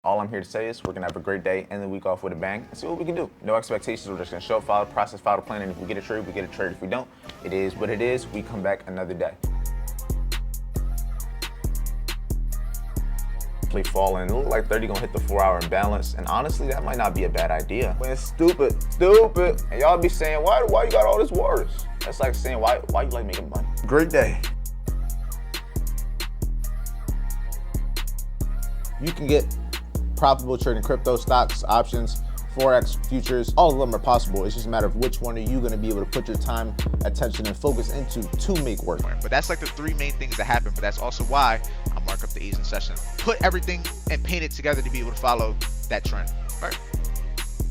All I'm here to say is we're gonna have a great day, end the week off with a bang, and see what we can do. No expectations, we're just gonna show up, follow the process, follow the plan, and if we get a trade, we get a trade. If we don't, it is what it is. We come back another day. Falling. It look like 30 gonna hit the 4-hour imbalance, and honestly, that might not be a bad idea. When it's stupid. And y'all be saying, why you got all this worries? That's like saying, why you like making money? Great day. You can get profitable trading crypto, stocks, options, Forex, futures. All of them are possible. It's just a matter of which one are you going to be able to put your time, attention, and focus into to make work. But that's like the three main things that happen. But that's also why I mark up the Asian session. Put everything and paint it together to be able to follow that trend. Right?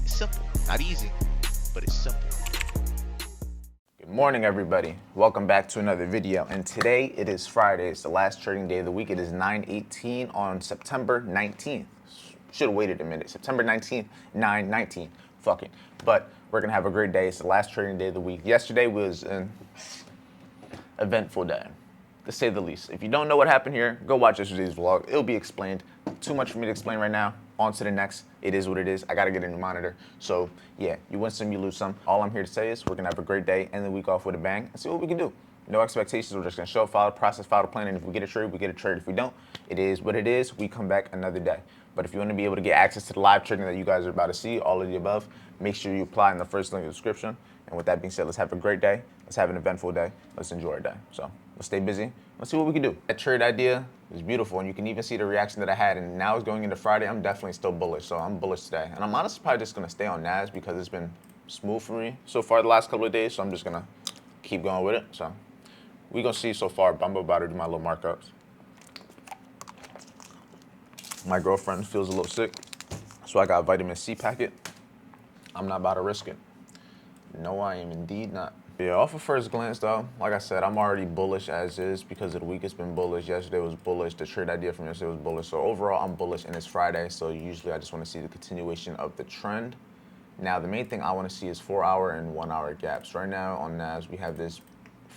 It's simple. Not easy, but it's simple. Good morning, everybody. Welcome back to another video. And today it is Friday. It's the last trading day of the week. It is 9/18 on September 19th. Should have waited a minute. September 19th, 9/19. Fuck it. But we're going to have a great day. It's the last trading day of the week. Yesterday was an eventful day, to say the least. If you don't know what happened here, go watch yesterday's vlog. It'll be explained. Too much for me to explain right now. On to the next. It is what it is. I got to get a new monitor. So, yeah, you win some, you lose some. All I'm here to say is we're going to have a great day, end the week off with a bang, and see what we can do. No expectations. We're just going to show up, follow the process, follow the plan, and if we get a trade, we get a trade. If we don't, it is what it is. We come back another day. But if you want to be able to get access to the live trading that you guys are about to see, all of the above, make sure you apply in the first link in the description. And with that being said, let's have a great day. Let's have an eventful day. Let's enjoy our day. So let's stay busy. Let's see what we can do. That trade idea is beautiful, and you can even see the reaction that I had. And now it's going into Friday. I'm definitely still bullish, so I'm bullish today. And I'm honestly probably just going to stay on NAS because it's been smooth for me so far the last couple of days. So I'm just going to keep going with it. So we're going to see so far, but I'm about to do my little markups. My girlfriend feels a little sick, so I got a vitamin C packet. I'm not about to risk it. No, I am indeed not. Yeah, off of first glance though, like I said, I'm already bullish as is because of the week. It's been bullish. Yesterday was bullish. The trade idea from yesterday was bullish. So overall, I'm bullish, and it's Friday. So usually I just want to see the continuation of the trend. Now, the main thing I want to see is 4-hour and 1-hour gaps. Right now on NAS, we have this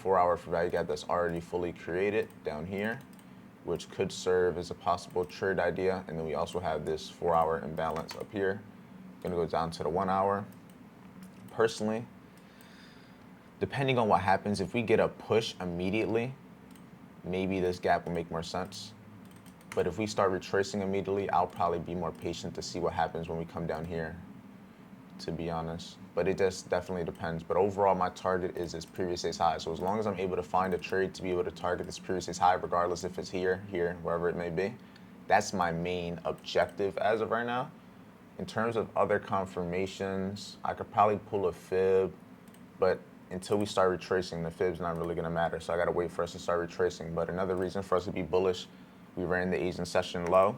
4-hour for value gap that's already fully created down here, which could serve as a possible trade idea. And then we also have this 4-hour imbalance up here. Gonna go down to the 1-hour. Personally, depending on what happens, if we get a push immediately, maybe this gap will make more sense. But if we start retracing immediately, I'll probably be more patient to see what happens when we come down here, to be honest. But it just definitely depends. But overall, my target is this previous day's high. So as long as I'm able to find a trade to be able to target this previous day's high, regardless if it's here, wherever it may be, that's my main objective as of right now. In terms of other confirmations, I could probably pull a fib, but until we start retracing, the fib's not really gonna matter. So I gotta wait for us to start retracing. But another reason for us to be bullish, we ran the Asian session low,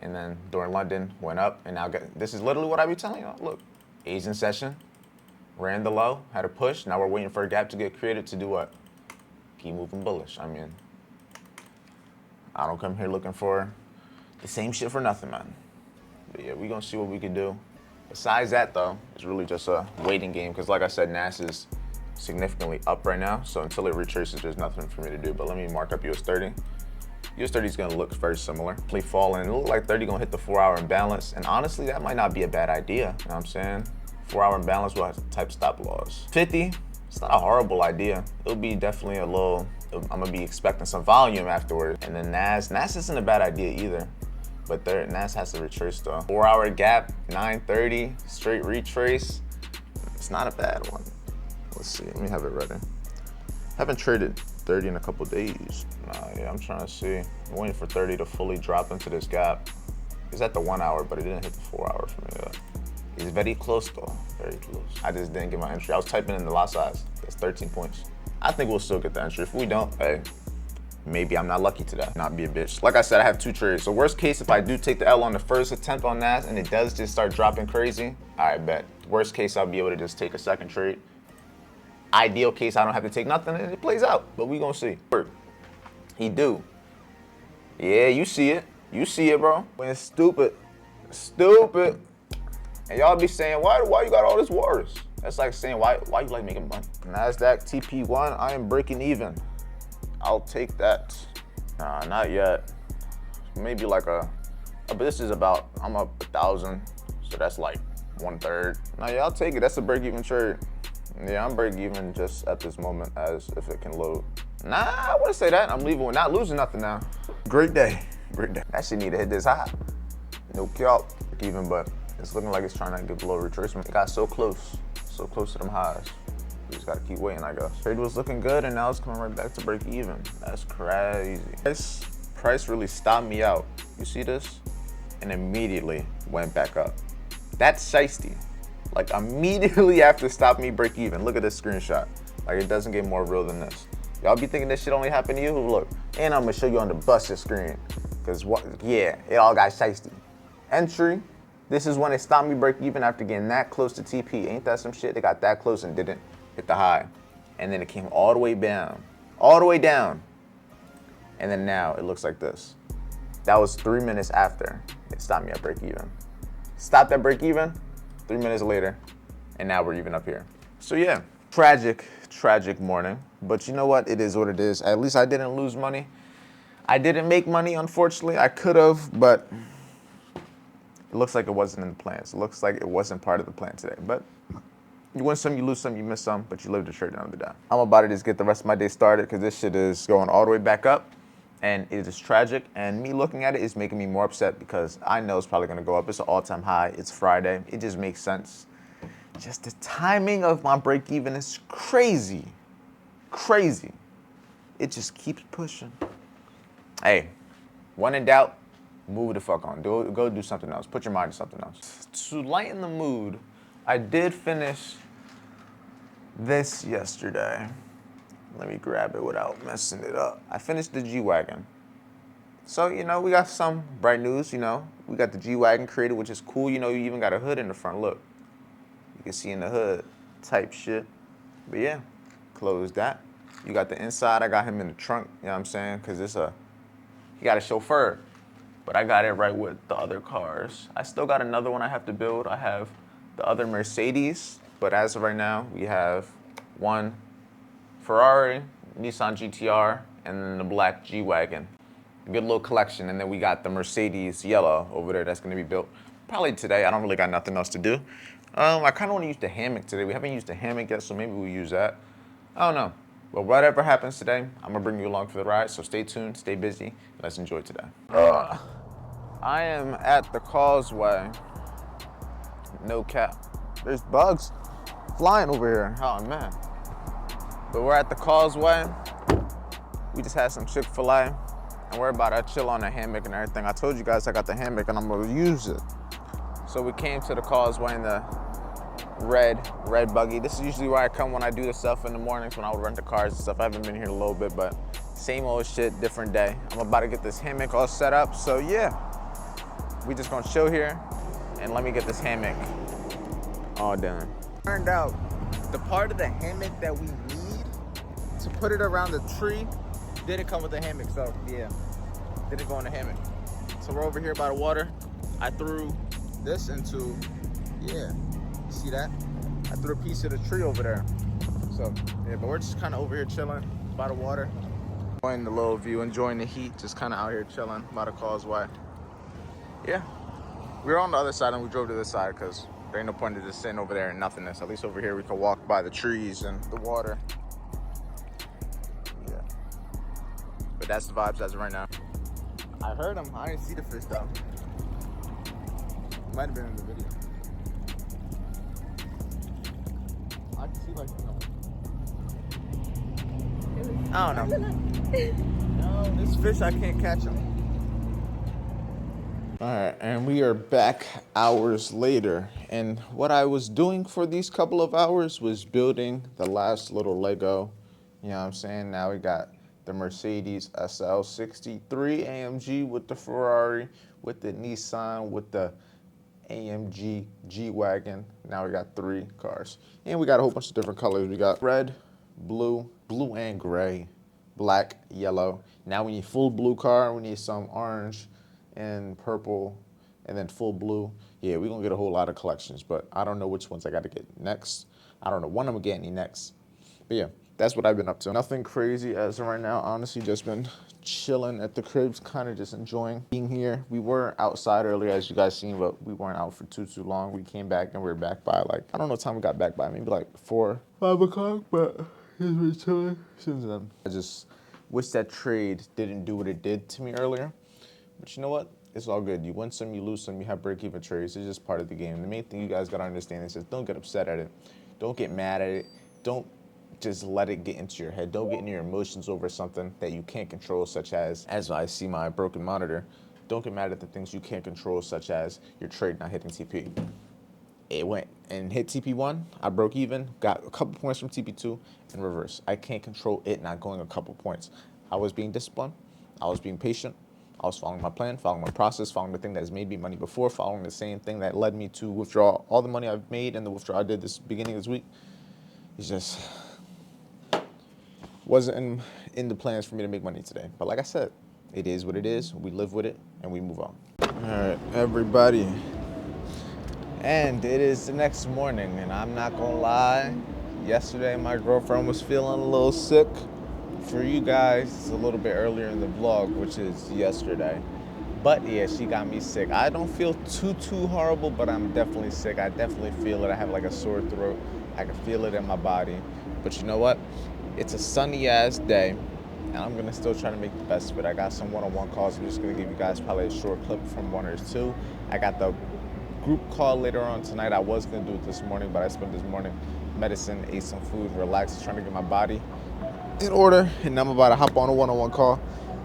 and then during London went up, and now this is literally what I be telling y'all. Look, Asian session, ran the low, had a push. Now we're waiting for a gap to get created to do what? Keep moving bullish. I mean, I don't come here looking for the same shit for nothing, man. But yeah, we gonna see what we can do. Besides that though, it's really just a waiting game because like I said, NAS is significantly up right now. So until it retraces, there's nothing for me to do. But let me mark up US30. US30 is gonna look very similar. Falling. It look like 30 gonna hit the 4-hour imbalance. And honestly, that might not be a bad idea. You know what I'm saying? 4-hour imbalance will have type stop loss. 50, it's not a horrible idea. It'll be definitely a little, I'm gonna be expecting some volume afterwards. And then NAS isn't a bad idea either. But NAS has to retrace though. 4-hour gap, 9:30, straight retrace. It's not a bad one. Let's see, let me have it ready. Haven't traded 30 in a couple days. Yeah, I'm trying to see. I'm waiting for 30 to fully drop into this gap. It's at the 1-hour, but it didn't hit the 4-hour for me yet. It's very close though, very close. I just didn't get my entry. I was typing in the lot size. That's 13 points. I think we'll still get the entry. If we don't, hey, maybe I'm not lucky today. Not be a bitch. Like I said, I have 2 trades. So worst case, if I do take the L on the first attempt on NAS and it does just start dropping crazy, all right, bet. Worst case, I'll be able to just take a second trade. Ideal case, I don't have to take nothing and it plays out, but we gonna see. He do. Yeah, you see it. You see it, bro. When it's stupid. And y'all be saying, why you got all this worries? That's like saying, why you like making money? NASDAQ TP1, I am breaking even. I'll take that. Nah, not yet. Maybe like a But this is about, I'm up 1,000, so that's like 1/3. Now, yeah, I'll take it. That's a break-even trade. Yeah, I'm break-even just at this moment as if it can load. Nah, I wouldn't say that. I'm leaving with not losing nothing now. Great day, great day. That shit need to hit this high. No cap, even, but it's looking like it's trying to get below retracement. It got so close to them highs. We just gotta keep waiting, I guess. Trade was looking good, and now it's coming right back to break even. That's crazy. Price really stopped me out. You see this? And immediately went back up. That's shiesty. Like immediately after stop me break even. Look at this screenshot. Like it doesn't get more real than this. Y'all be thinking this shit only happened to you? Look, and I'm gonna show you on the busted screen. Cause what, yeah, it all got shiesty. Entry, this is when it stopped me break even after getting that close to TP. Ain't that some shit? They got that close and didn't hit the high. And then it came all the way down. All the way down. And then now it looks like this. That was 3 minutes after it stopped me at break even. Stopped at break even, 3 minutes later, and now we're even up here. So yeah, tragic morning. But you know what? It is what it is. At least I didn't lose money. I didn't make money, unfortunately. I could have, but it looks like it wasn't in the plans. It looks like it wasn't part of the plan today. But you win some, you lose some, you miss some, but you live the trade down the day. I'm about to just get the rest of my day started because this shit is going all the way back up. And it is tragic, and me looking at it is making me more upset because I know it's probably gonna go up. It's an all-time high, it's Friday. It just makes sense. Just the timing of my break even is crazy, crazy. It just keeps pushing. Hey, when in doubt, move the fuck on. Go do something else. Put your mind to something else. To lighten the mood, I did finish this yesterday. Let me grab it without messing it up. I finished the G-Wagon. So, you know, we got some bright news, you know. We got the G-Wagon created, which is cool. You know, you even got a hood in the front. Look, you can see in the hood type shit. But yeah, closed that. You got the inside. I got him in the trunk, you know what I'm saying? Because he got a chauffeur. But I got it right with the other cars. I still got another one I have to build. I have the other Mercedes. But as of right now, we have one Ferrari, Nissan GTR, and then the black G-Wagon. Good little collection. And then we got the Mercedes yellow over there that's gonna be built probably today. I don't really got nothing else to do. I kind of want to use the hammock today. We haven't used the hammock yet, so maybe we'll use that. I don't know. But whatever happens today, I'm gonna bring you along for the ride. So stay tuned, stay busy, let's enjoy today. I am at the causeway. No cap. There's bugs flying over here. Oh man. But we're at the causeway. We just had some Chick-fil-A, and we're about to chill on the hammock and everything. I told you guys I got the hammock and I'm gonna use it. So we came to the causeway in the red buggy. This is usually where I come when I do the stuff in the mornings when I would rent the cars and stuff. I haven't been here in a little bit, but same old shit, different day. I'm about to get this hammock all set up. So yeah, we just gonna chill here and let me get this hammock all done. Turned out the part of the hammock that we need to put it around the tree didn't come with the hammock, so yeah, didn't go in the hammock. So we're over here by the water. I threw this into, yeah, see that? I threw a piece of the tree over there. So yeah, but we're just kind of over here chilling by the water. Enjoying the little view, enjoying the heat, just kind of out here chilling by the causeway. Yeah, we were on the other side and we drove to this side because there ain't no point in just sitting over there and nothingness. At least over here we can walk by the trees and the water. Yeah. But that's the vibes as of right now. I heard him. I didn't see the fish though. Might have been in the video. I can see like, you know. I don't know. No, this fish, I can't catch him. All right, and we are back hours later. And what I was doing for these couple of hours was building the last little Lego. You know what I'm saying? Now we got the Mercedes SL63 AMG with the Ferrari, with the Nissan, with the AMG G-Wagon. Now we got 3 cars. And we got a whole bunch of different colors. We got red, blue and gray, black, yellow. Now we need full blue car. We need some orange and purple, and then full blue. Yeah, we're gonna get a whole lot of collections, but I don't know which ones I gotta get next. I don't know when I'm getting next. But yeah, That's what I've been up to. Nothing crazy as of right now. Honestly, just been chilling at the cribs, kind of just enjoying being here. We were outside earlier, as you guys seen, but we weren't out for too long. We came back and we were back by like, I don't know what time we got back by, maybe like 4, 5 o'clock, but it's been chilling since then. I just wish that trade didn't do what it did to me earlier. But you know what? It's all good. You win some, you lose some, you have break-even trades. It's just part of the game. The main thing you guys gotta understand is just don't get upset at it. Don't get mad at it. Don't just let it get into your head. Don't get into your emotions over something that you can't control, such as I see my broken monitor, don't get mad at the things you can't control, such as your trade not hitting TP. It went and hit TP1, I broke even, got a couple points from TP2, and reverse. I can't control it not going a couple points. I was being disciplined, I was being patient, I was following my plan, following my process, following the thing that has made me money before, following the same thing that led me to withdraw all the money I've made and the withdrawal I did this beginning of this week. It's just wasn't in the plans for me to make money today. But like I said, it is what it is. We live with it and we move on. All right, everybody. And it is the next morning, and I'm not gonna lie, yesterday my girlfriend was feeling a little sick. For you guys, it's a little bit earlier in the vlog, which is yesterday. But yeah, she got me sick. I don't feel too horrible, but I'm definitely sick. I definitely feel it. I have like a sore throat. I can feel it in my body. But you know what? It's a sunny ass day, and I'm gonna still try to make the best of it. I got some one-on-one calls. I'm just gonna give you guys probably a short clip from one or two. I got the group call later on tonight. I was gonna do it this morning, but I spent this morning medicine, ate some food, relaxed, trying to get my body in order. And I'm about to hop on a one-on-one call,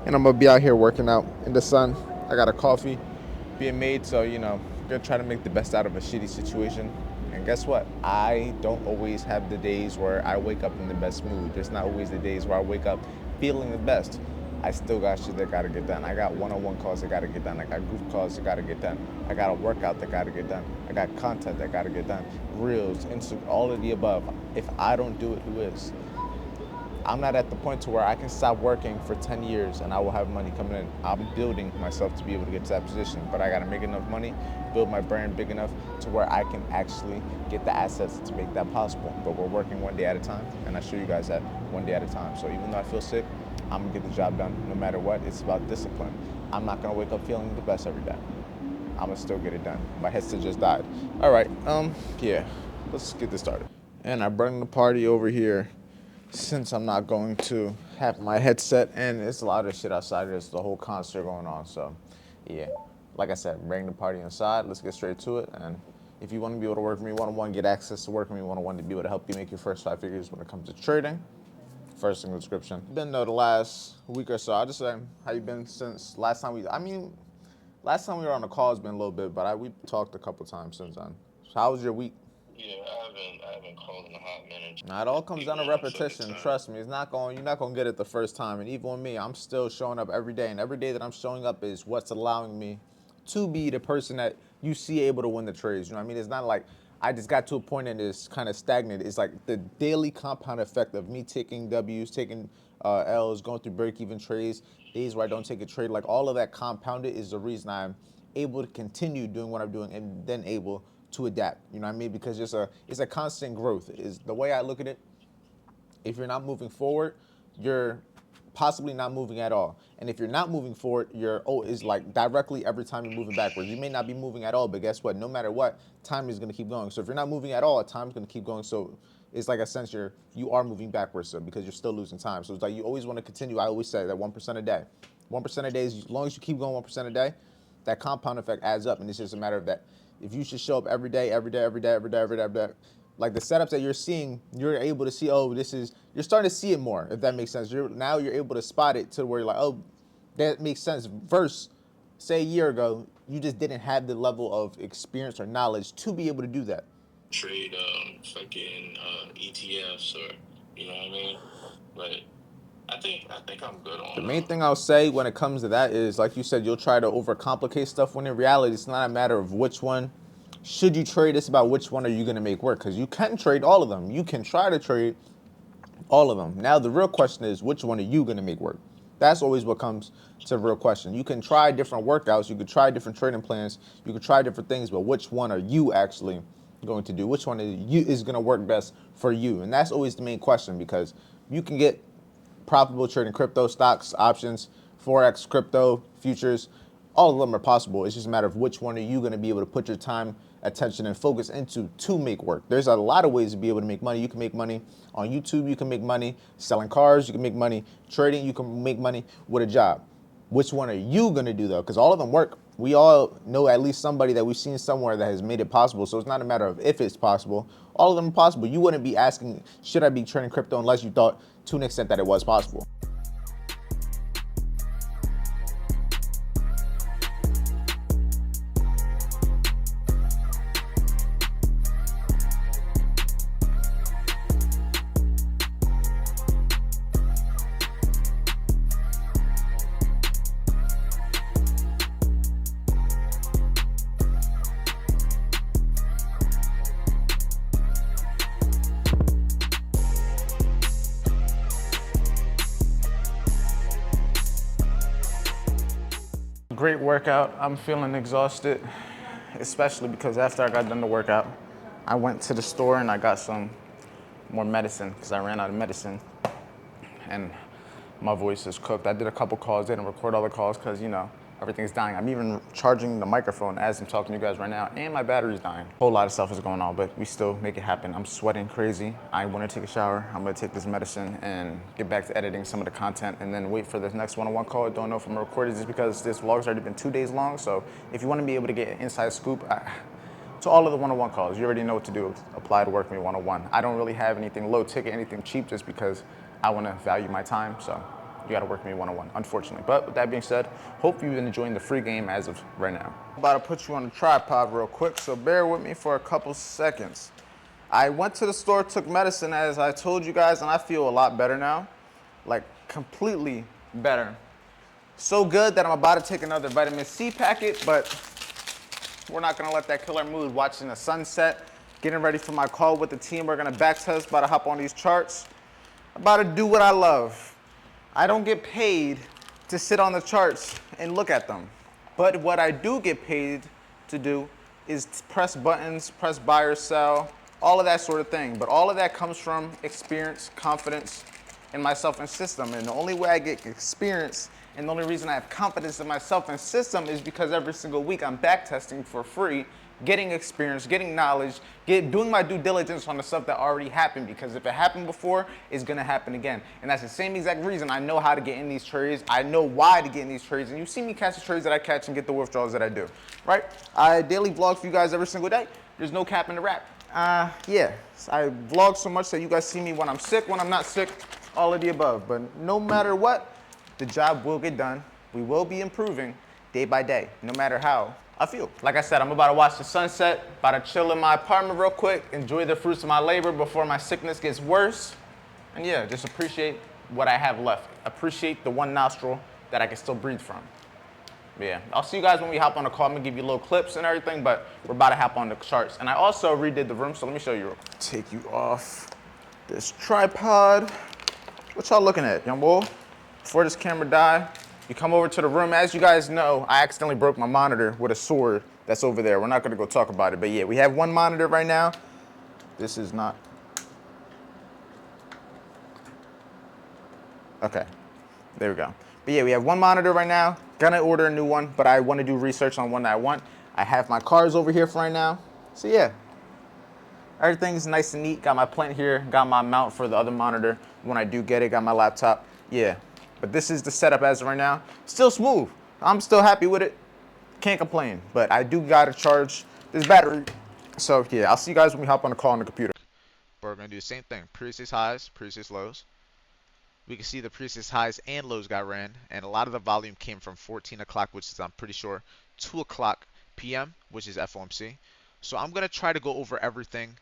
and I'm gonna be out here working out in the sun. I got a coffee being made, so you know, gonna try to make the best out of a shitty situation. And guess what? I don't always have the days where I wake up in the best mood. There's not always the days where I wake up feeling the best. I still got shit that gotta get done. I got one-on-one calls that gotta get done. I got group calls that gotta get done. I got a workout that gotta get done. I got content that gotta get done. Reels, Instagram, all of the above. If I don't do it, who is? I'm not at the point to where I can stop working for 10 years and I will have money coming in. I'm building myself to be able to get to that position, but I gotta make enough money, build my brand big enough to where I can actually get the assets to make that possible. But we're working one day at a time, and I show you guys that one day at a time. So even though I feel sick, I'm gonna get the job done no matter what. It's about discipline. I'm not gonna wake up feeling the best every day. I'm gonna still get it done. My headset just died. All right, yeah, let's get this started. And I bring the party over here since I'm not going to have my headset, and it's a lot of shit outside. There's the whole concert going on, so yeah. Like I said, bring the party inside. Let's get straight to it. And if you want to be able to work with me one-on-one, get access to work with me one-on-one to be able to help you make your first 5 figures when it comes to trading, first in the description. Been the last week or so. I'll just say, how you been since last time last time we were on the call has been a little bit, but we talked a couple times since then. So how was your week? Yeah, I haven't called in a hot minute. Now it all comes down to repetition. Trust me, you're not gonna get it the first time. And even with me, I'm still showing up every day, and every day that I'm showing up is what's allowing me to be the person that you see able to win the trades. You know what I mean? It's not like I just got to a point and it's kind of stagnant. It's like the daily compound effect of me taking W's, taking L's, going through break-even trades, days where I don't take a trade. Like all of that compounded is the reason I'm able to continue doing what I'm doing and then able to adapt. You know what I mean? Because it's a constant growth. Is the way I look at it. If you're not moving forward, you're possibly not moving at all. And if you're not moving forward, is like directly every time you're moving backwards. You may not be moving at all, but guess what? No matter what, time is gonna keep going. So if you're not moving at all, time's gonna keep going. So it's like a sense you are moving backwards, so because you're still losing time. So it's like you always want to continue. I always say that 1% a day. 1% a day, as long as you keep going 1% a day, that compound effect adds up. And it's just a matter of that. If you should show up every day, like the setups that you're seeing, you're able to see, you're starting to see it more, if that makes sense. Now you're able to spot it to where you're like, oh, that makes sense. Versus, say a year ago, you just didn't have the level of experience or knowledge to be able to do that. Trade fucking ETFs or you know what I mean? But I think I'm good on The main thing I'll say when it comes to that is, like you said, you'll try to overcomplicate stuff when in reality it's not a matter of which one should you trade. It's about which one are you going to make work, because you can trade all of them. You can try to trade all of them. Now the real question is, which one are you going to make work? That's always what comes to the real question. You can try different workouts, you could try different trading plans, you could try different things, but which one are you actually going to do? Which one is going to work best for you? And that's always the main question, because You can get profitable trading crypto, stocks, options, forex, crypto, futures. All of them are possible. It's just a matter of which one are you going to be able to put your time, attention, and focus into to make work. There's a lot of ways to be able to make money. You can make money on YouTube. You can make money selling cars. You can make money trading. You can make money with a job. Which one are you going to do, though? Because all of them work. We all know at least somebody that we've seen somewhere that has made it possible. So it's not a matter of if it's possible. All of them are possible. You wouldn't be asking, should I be trading crypto, unless you thought to an extent that it was possible. Great workout. I'm feeling exhausted, especially because after I got done the workout, I went to the store and I got some more medicine because I ran out of medicine and my voice is cooked. I did a couple calls, didn't record all the calls because, you know, everything's dying. I'm even charging the microphone as I'm talking to you guys right now, and my battery's dying. A whole lot of stuff is going on, but we still make it happen. I'm sweating crazy. I want to take a shower. I'm going to take this medicine and get back to editing some of the content and then wait for this next one-on-one call. Don't know if I'm going to record it just because this vlog's already been 2 days long. So if you want to be able to get an inside scoop, to all of the one-on-one calls, you already know what to do. Apply to work with me one-on-one. I don't really have anything low ticket, anything cheap, just because I want to value my time. So you got to work with me one-on-one, unfortunately. But with that being said, hope you've been enjoying the free game as of right now. I'm about to put you on a tripod real quick, so bear with me for a couple seconds. I went to the store, took medicine, as I told you guys, and I feel a lot better now. Like, completely better. So good that I'm about to take another vitamin C packet, but we're not gonna let that kill our mood. Watching the sunset, getting ready for my call with the team. We're gonna backtest, about to hop on these charts. About to do what I love. I don't get paid to sit on the charts and look at them. But what I do get paid to do is press buttons, press buy or sell, all of that sort of thing. But all of that comes from experience, confidence in myself and system. And the only way I get experience and the only reason I have confidence in myself and system is because every single week I'm backtesting for free, getting experience, getting knowledge, doing my due diligence on the stuff that already happened, because if it happened before, it's gonna happen again. And that's the same exact reason I know how to get in these trades. I know why to get in these trades. And you see me catch the trades that I catch and get the withdrawals that I do, right? I daily vlog for you guys every single day. There's no cap in the rap. Yeah, I vlog so much that you guys see me when I'm sick, when I'm not sick, all of the above. But no matter what, the job will get done. We will be improving day by day, no matter how I feel. Like I said, I'm about to watch the sunset, about to chill in my apartment real quick, enjoy the fruits of my labor before my sickness gets worse. And yeah, just appreciate what I have left. Appreciate the one nostril that I can still breathe from. But yeah, I'll see you guys when we hop on the call. I'm gonna give you little clips and everything, but we're about to hop on the charts. And I also redid the room, so let me show you real quick. Take you off this tripod. What y'all looking at, young boy? Before this camera die, you come over to the room. As you guys know, I accidentally broke my monitor with a sword that's over there. We're not gonna go talk about it, but yeah, we have one monitor right now. This is not. Okay, there we go. But yeah, we have one monitor right now. Gonna order a new one, but I wanna do research on one that I want. I have my cards over here for right now. So yeah, everything's nice and neat. Got my plant here, got my mount for the other monitor when I do get it, got my laptop. Yeah, but this is the setup as of right now. Still smooth. I'm still happy with it. Can't complain, but I do gotta charge this battery. So yeah, I'll see you guys when we hop on the call on the computer. But we're going to do the same thing. Previous highs, previous lows. We can see the previous highs and lows got ran, and a lot of the volume came from 14 o'clock, which is, I'm pretty sure, 2 o'clock p.m., which is FOMC. So I'm going to try to go over everything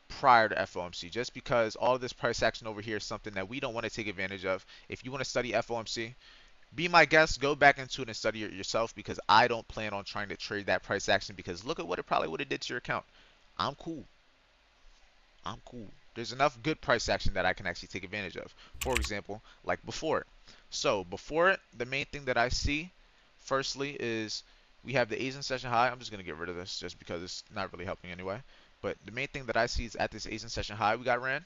prior to FOMC, just because all of this price action over here is something that we don't want to take advantage of. If you want to study FOMC, be my guest, go back into it and study it yourself, because I don't plan on trying to trade that price action, because look at what it probably would have did to your account. I'm cool. I'm cool. There's enough good price action that I can actually take advantage of. For example, like before it. So before it, the main thing that I see, firstly, is we have the Asian session high. I'm just going to get rid of this just because it's not really helping anyway. But the main thing that I see is at this Asian session high we got ran.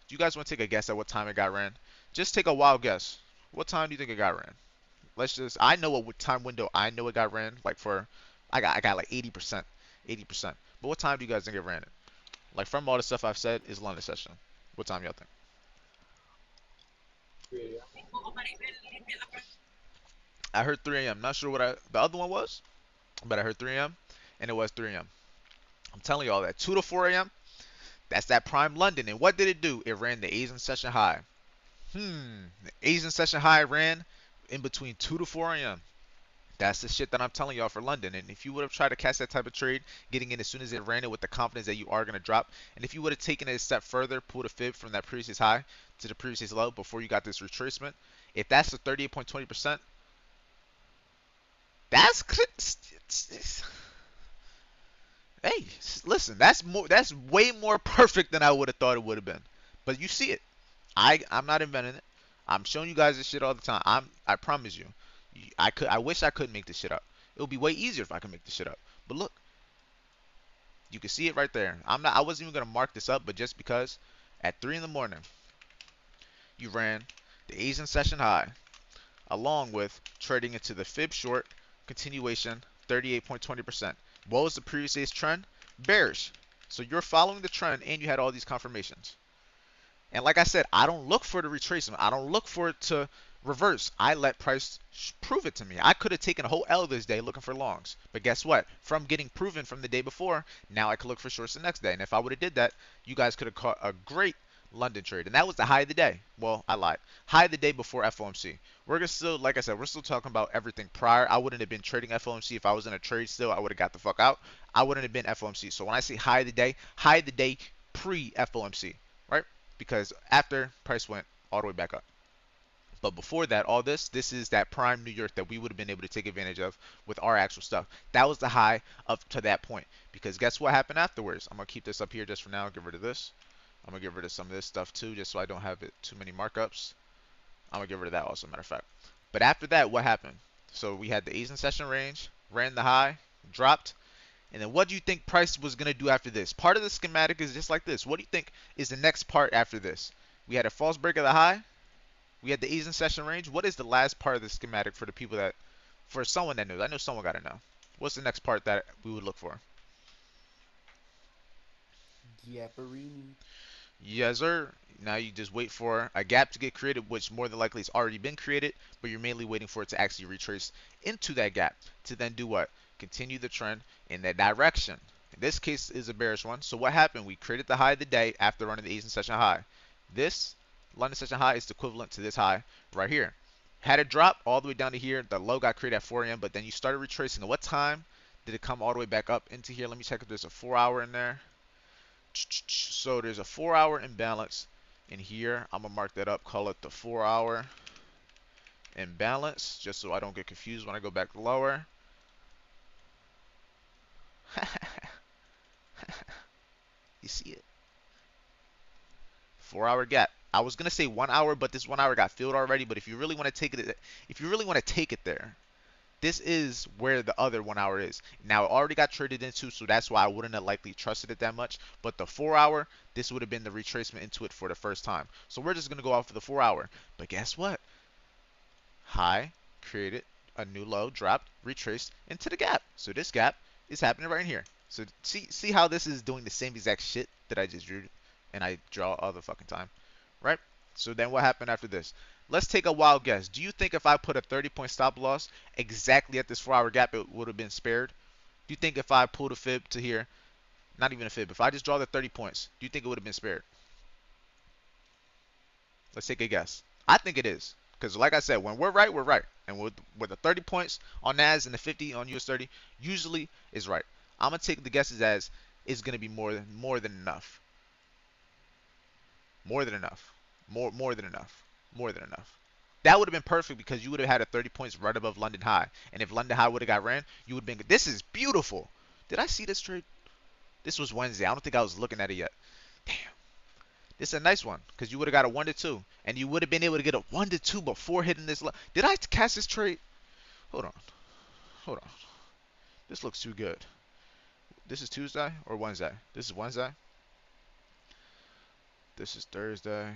Do you guys want to take a guess at what time it got ran? Just take a wild guess. What time do you think it got ran? Let's just. I know what time window I know it got ran. Like for, I got like 80%, 80%. But what time do you guys think it ran it? Like from all the stuff I've said is London session. What time y'all think? I heard 3 a.m. Not sure what the other one was, but I heard 3 a.m. and it was 3 a.m. I'm telling you all that 2 to 4 a.m. That's that prime London. And what did it do? It ran the Asian session high. The Asian session high ran in between 2 to 4 a.m. That's the shit that I'm telling y'all for London. And if you would have tried to catch that type of trade, getting in as soon as it ran it with the confidence that you are going to drop, and if you would have taken it a step further, pulled a fib from that previous high to the previous low before you got this retracement, if that's the 38.20%, that's hey, listen, that's more, that's way more perfect than I would have thought it would have been. But you see it. I'm not inventing it. I'm showing you guys this shit all the time. I promise you. I wish I could make this shit up. It would be way easier if I could make this shit up. But look, you can see it right there. I wasn't even gonna mark this up, but just because at 3 in the morning you ran the Asian session high along with trading into the fib short continuation 38.20%. What was the previous day's trend? Bearish. So you're following the trend and you had all these confirmations. And like I said, I don't look for the retracement. I don't look for it to reverse. I let price prove it to me. I could have taken a whole L this day looking for longs. But guess what? From getting proven from the day before, now I can look for shorts the next day. And if I would have did that, you guys could have caught a great London trade. And that was the high of the day. Well, I lied. High of the day before FOMC. We're gonna still, like I said, we're still talking about everything prior. I wouldn't have been trading FOMC if I was in a trade still. I would have got the fuck out. I wouldn't have been FOMC. So when I say high of the day pre FOMC, right? Because after price went all the way back up. But before that, all this is that prime New York that we would have been able to take advantage of with our actual stuff. That was the high up to that point. Because guess what happened afterwards? I'm going to keep this up here just for now. Get rid of this. I'm going to get rid of some of this stuff too, just so I don't have it too many markups. I'm going to get rid of that also, matter of fact. But after that, what happened? So we had the Asian session range, ran the high, dropped. And then what do you think price was going to do after this? Part of the schematic is just like this. What do you think is the next part after this? We had a false break of the high. We had the Asian session range. What is the last part of the schematic for the people that, for someone that knows? I know someone got to know. What's the next part that we would look for? Yapperini. Yes, sir. Now you just wait for a gap to get created, which more than likely has already been created, but you're mainly waiting for it to actually retrace into that gap to then do what? Continue the trend in that direction. In this case is a bearish one. So what happened? We created the high of the day after running the Asian session high. This London session high is equivalent to this high right here. Had it drop all the way down to here, the low got created at 4 a.m., but then you started retracing. At what time did it come all the way back up into here? Let me check if there's a 4-hour in there. So there's a 4-hour imbalance in here. I'm gonna mark that up, call it the 4-hour imbalance, just so I don't get confused when I go back lower. You see it? 4-hour gap. I was gonna say 1 hour, but this 1 hour got filled already. But if you really want to take it, if you really want to take it there, this is where the other 1 hour is. Now it already got traded into, so that's why I wouldn't have likely trusted it that much. But the 4-hour, this would have been the retracement into it for the first time. So we're just gonna go off of the 4-hour. But guess what? High created a new low, dropped, retraced into the gap. So this gap is happening right here. So see how this is doing the same exact shit that I just drew, and I draw all the fucking time, right? So then what happened after this? Let's take a wild guess. Do you think if I put a 30-point stop loss exactly at this 4-hour gap, it would have been spared? Do you think if I pulled a fib to here, not even a fib, if I just draw the 30 points, do you think it would have been spared? Let's take a guess. I think it is. Because like I said, when we're right, we're right. And with the 30 points on NAS and the 50 on US 30, usually is right. I'm going to take the guesses as it's going to be more than enough. More than enough. More than enough. More than enough. That would have been perfect because you would have had a 30 points right above London High. And if London High would have got ran, you would have been. This is beautiful. Did I see this trade? This was Wednesday. I don't think I was looking at it yet. Damn. This is a nice one because you would have got a 1 to 2. And you would have been able to get a 1 to 2 before hitting this. Did I catch this trade? Hold on. Hold on. This looks too good. This is Tuesday or Wednesday? This is Wednesday. This is Thursday.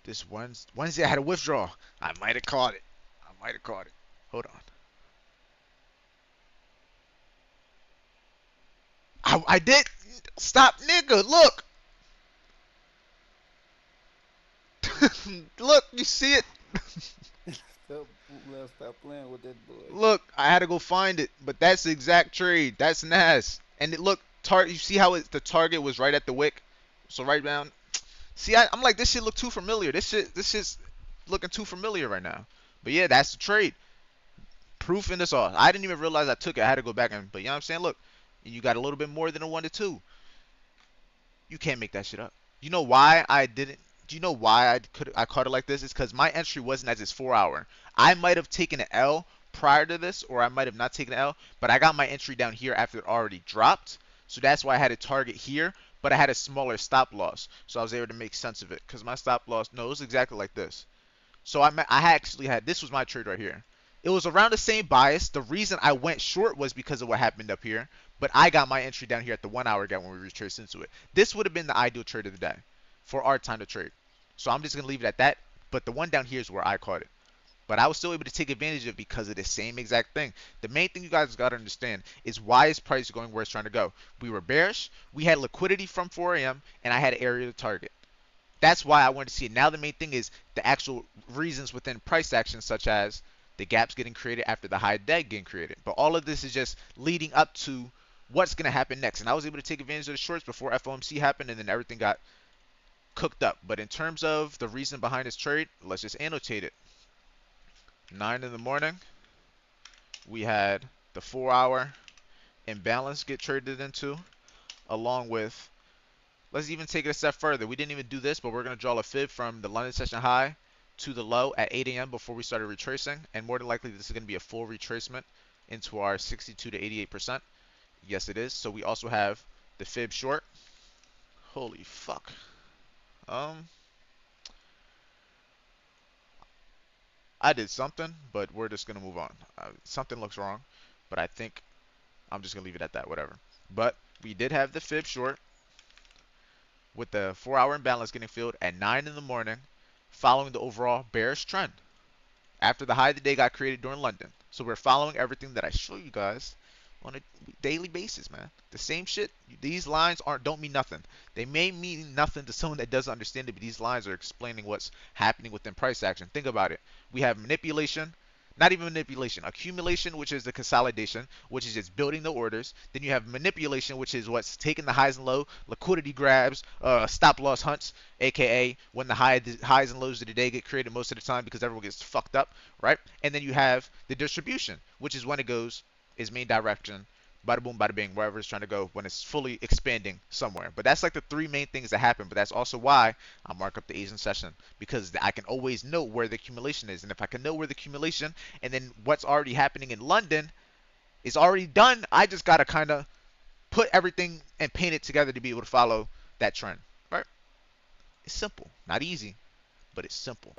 This Wednesday I had a withdrawal. I might have caught it. I might have caught it. Hold on. I did. Stop, nigga. Look. Look, you see it? Stop playing with that boy. Look, I had to go find it, but that's the exact trade. That's Nas. And it look you see how the target was right at the wick? So right down. See, I'm like, this shit look too familiar. This shit's looking too familiar right now. But yeah, that's the trade. Proof in this all. I didn't even realize I took it. I had to go back but you know what I'm saying? Look, you got a little bit more than a 1 to 2. You can't make that shit up. You know why I didn't? Do you know why I caught it like this? It's because my entry wasn't as its 4-hour. I might have taken an L prior to this, or I might have not taken an L, but I got my entry down here after it already dropped. So that's why I had a target here, but I had a smaller stop loss. So I was able to make sense of it. Because my stop loss, no, it was exactly like this. So I actually had, this was my trade right here. It was around the same bias. The reason I went short was because of what happened up here. But I got my entry down here at the 1-hour gap when we retraced into it. This would have been the ideal trade of the day for our time to trade. So I'm just going to leave it at that. But the one down here is where I caught it. But I was still able to take advantage of it because of the same exact thing. The main thing you guys got to understand is why is price going where it's trying to go. We were bearish. We had liquidity from 4 a.m. and I had an area to target. That's why I wanted to see it. Now the main thing is the actual reasons within price action, such as the gaps getting created after the high dead getting created. But all of this is just leading up to what's going to happen next. And I was able to take advantage of the shorts before FOMC happened, and then everything got cooked up. But in terms of the reason behind this trade, let's just annotate it. 9 in the morning, we had the 4-hour imbalance get traded into, along with, let's even take it a step further. We didn't even do this, but we're going to draw a fib from the London session high to the low at 8 a.m. before we started retracing. And more than likely, this is going to be a full retracement into our 62 to 88%. Yes, it is. So we also have the fib short. Holy fuck. I did something, but we're just going to move on. Something looks wrong, but I think I'm just going to leave it at that, whatever. But we did have the fib short with the 4-hour imbalance getting filled at 9 in the morning following the overall bearish trend after the high of the day got created during London. So we're following everything that I show you guys on a daily basis, man. The same shit. These lines don't mean nothing. They may mean nothing to someone that doesn't understand it, but these lines are explaining what's happening within price action. Think about it. We have manipulation, not even manipulation, accumulation, which is the consolidation, which is just building the orders. Then you have manipulation, which is what's taking the highs and low, liquidity grabs, stop loss hunts, aka when the highs and lows of the day get created most of the time because everyone gets fucked up, right? And then you have the distribution, which is when it goes is main direction, bada boom, bada bing, wherever it's trying to go when it's fully expanding somewhere. But that's like the 3 main things that happen. But that's also why I mark up the Asian session, because I can always know where the accumulation is. And if I can know where the accumulation and then what's already happening in London is already done, I just got to kind of put everything and paint it together to be able to follow that trend, right? It's simple. Not easy, but it's simple.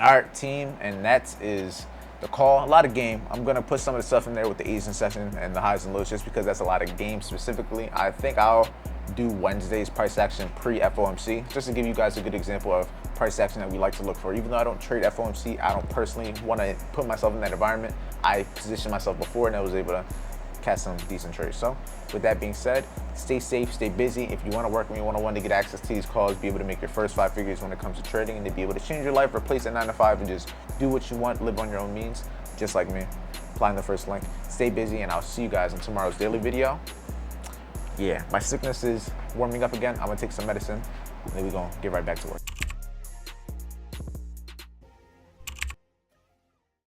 All right, team, and that is the call. A lot of game. I'm going to put some of the stuff in there with the Asian session and the highs and lows just because that's a lot of game specifically. I think I'll do Wednesday's price action pre-FOMC just to give you guys a good example of price action that we like to look for. Even though I don't trade FOMC, I don't personally want to put myself in that environment. I positioned myself before and I was able to catch some decent trades. So with that being said, stay safe, stay busy. If you want to work with me one-on-one to get access to these calls, be able to make your first 5 figures when it comes to trading, and to be able to change your life, replace that 9 to 5 and just do what you want, live on your own means, just like me, applying the first link. Stay busy, and I'll see you guys in tomorrow's daily video. Yeah, my sickness is warming up again. I'm gonna take some medicine, and then we're gonna get right back to work.